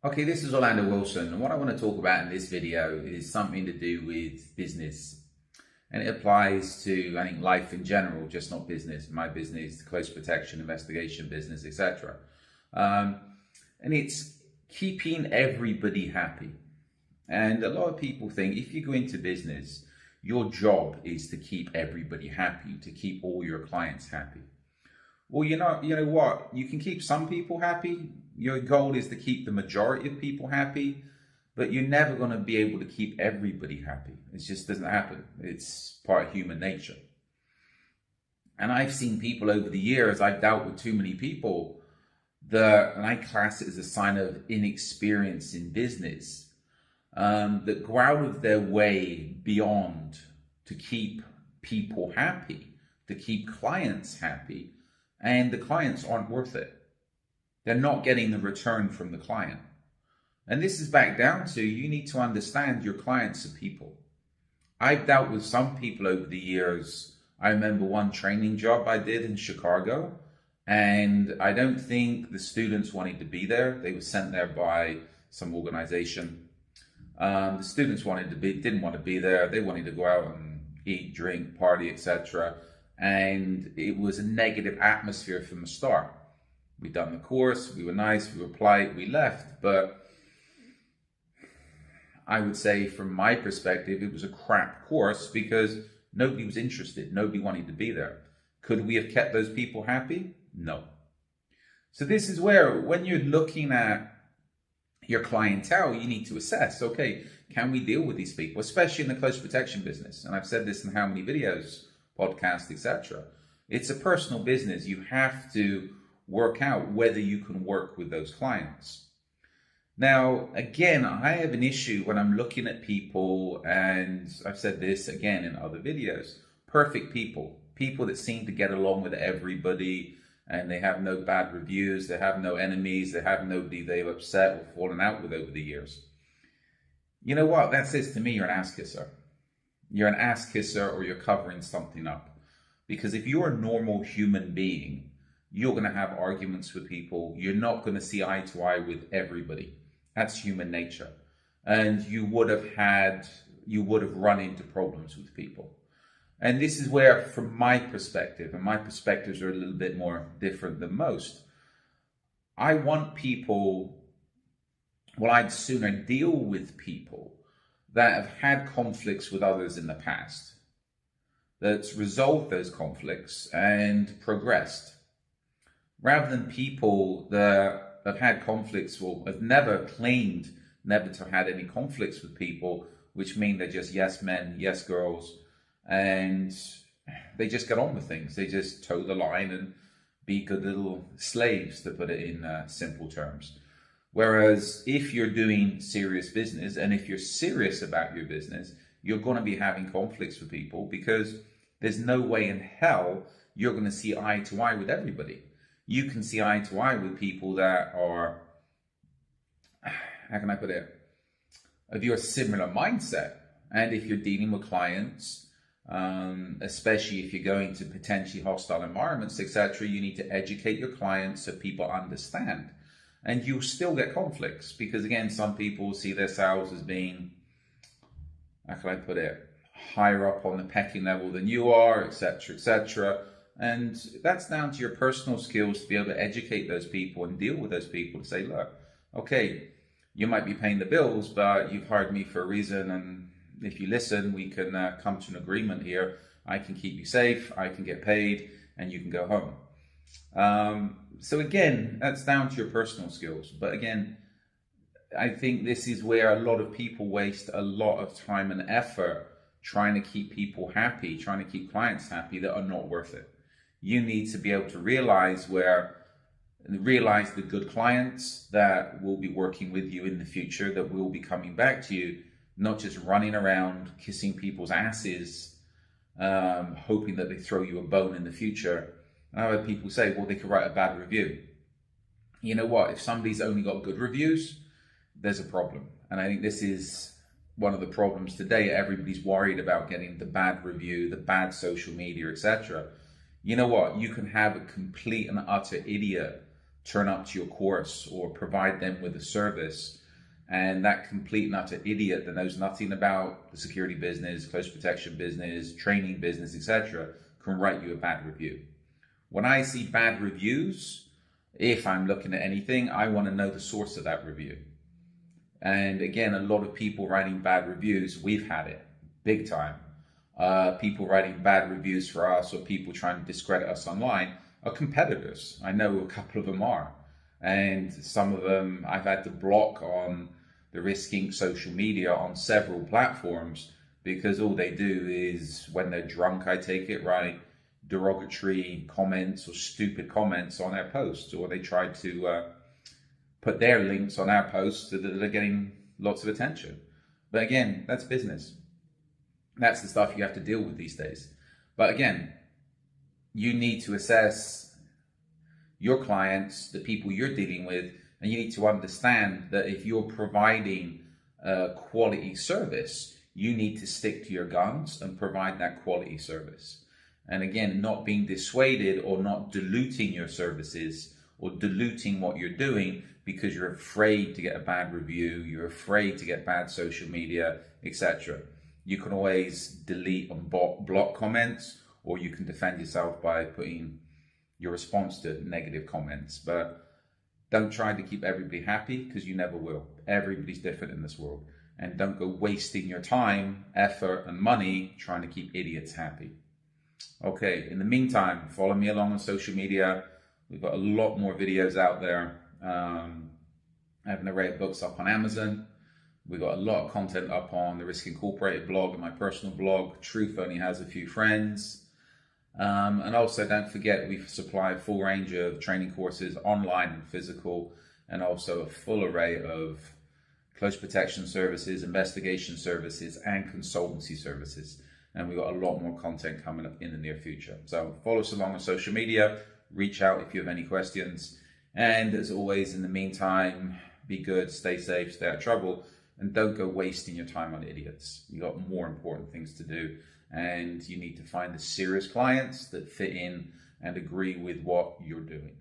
Okay, this is Orlando Wilson, and what I want to talk about in this video is something to do with business. And it applies to, I think, life in general, just not business. My business, close protection, investigation business, etc. And it's keeping everybody happy. And a lot of people think if you go into business, your job is to keep everybody happy, to keep all your clients happy. Well, you know what? You can keep some people happy. Your goal is to keep the majority of people happy, but you're never going to be able to keep everybody happy. It just doesn't happen. It's part of human nature. And I've seen people over the years, I've dealt with too many people that, and I class it as a sign of inexperience in business, that go out of their way beyond to keep people happy, to keep clients happy, and the clients aren't worth it. They're not getting the return from the client. And this is back down to, you need to understand your clients are people. I've dealt with some people over the years. I remember one training job I did in Chicago, and I don't think the students wanted to be there. They were sent there by some organization. The students didn't want to be there. They wanted to go out and eat, drink, party, etc. And it was a negative atmosphere from the start. We'd done the course, we were nice, we were polite, we left, but I would say from my perspective, it was a crap course because nobody was interested, nobody wanted to be there. Could we have kept those people happy? No. So this is where, when you're looking at your clientele, you need to assess, okay, can we deal with these people, especially in the close protection business? And I've said this in how many videos, podcasts, etc. It's a personal business. You have to work out whether you can work with those clients. Now, again, I have an issue when I'm looking at people, and I've said this again in other videos, perfect people, people that seem to get along with everybody, and they have no bad reviews, they have no enemies, they have nobody they've upset or fallen out with over the years. You know what? That says to me you're an ass kisser. You're an ass kisser, or you're covering something up. Because if you're a normal human being, you're going to have arguments with people. You're not going to see eye to eye with everybody. That's human nature. And you would have run into problems with people. And this is where, from my perspective, and my perspectives are a little bit more different than most, I want people, well, I'd sooner deal with people that have had conflicts with others in the past, that's resolved those conflicts and progressed, rather than people that have had conflicts or have never claimed never to have had any conflicts with people, which mean they're just yes men, yes girls, and they just get on with things. They just toe the line and be good little slaves, to put it in simple terms. Whereas if you're doing serious business, and if you're serious about your business, you're going to be having conflicts with people, because there's no way in hell you're going to see eye to eye with everybody. You can see eye to eye with people that are, how can I put it, of your similar mindset. And if you're dealing with clients, especially if you're going to potentially hostile environments, etc., you need to educate your clients so people understand. And you'll still get conflicts, because again, some people see themselves as being, how can I put it, higher up on the pecking level than you are, etc., etc. And that's down to your personal skills to be able to educate those people and deal with those people, to say, look, okay, you might be paying the bills, but you've hired me for a reason, and if you listen, we can come to an agreement here. I can keep you safe, I can get paid, and you can go home. So again, that's down to your personal skills. But again, I think this is where a lot of people waste a lot of time and effort trying to keep people happy, trying to keep clients happy, that are not worth it. You need to be able to realize the good clients that will be working with you in the future, that will be coming back to you, not just running around kissing people's asses, hoping that they throw you a bone in the future. And I've heard people say, well, they could write a bad review. You know what? If somebody's only got good reviews, there's a problem. And I think this is one of the problems today. Everybody's worried about getting the bad review, the bad social media, etc. You know what? You can have a complete and utter idiot turn up to your course or provide them with a service, and that complete and utter idiot that knows nothing about the security business, close protection business, training business, etc., can write you a bad review. When I see bad reviews, if I'm looking at anything, I want to know the source of that review. And again, a lot of people writing bad reviews, we've had it big time. People writing bad reviews for us, or people trying to discredit us online, are competitors. I know a couple of them are. And some of them I've had to block on the Risk Inc. social media on several platforms, because all they do is, when they're drunk, I take it, write derogatory comments or stupid comments on our posts, or they try to put their links on our posts so that they're getting lots of attention. But again, that's business. That's the stuff you have to deal with these days. But again, you need to assess your clients, the people you're dealing with, and you need to understand that if you're providing a quality service, you need to stick to your guns and provide that quality service. And again, not being dissuaded or not diluting your services or diluting what you're doing because you're afraid to get a bad review, you're afraid to get bad social media, etc. You can always delete and block comments, or you can defend yourself by putting your response to negative comments. But don't try to keep everybody happy, because you never will. Everybody's different in this world. And don't go wasting your time, effort, and money trying to keep idiots happy. Okay, in the meantime, follow me along on social media. We've got a lot more videos out there. I have an array of books up on Amazon. We've got a lot of content up on the Risk Incorporated blog and my personal blog. Truth only has a few friends. And also, don't forget, we supply a full range of training courses, online and physical, and also a full array of close protection services, investigation services, and consultancy services. And we've got a lot more content coming up in the near future. So follow us along on social media, reach out if you have any questions. And as always, in the meantime, be good, stay safe, stay out of trouble, and don't go wasting your time on idiots. You got more important things to do, and you need to find the serious clients that fit in and agree with what you're doing.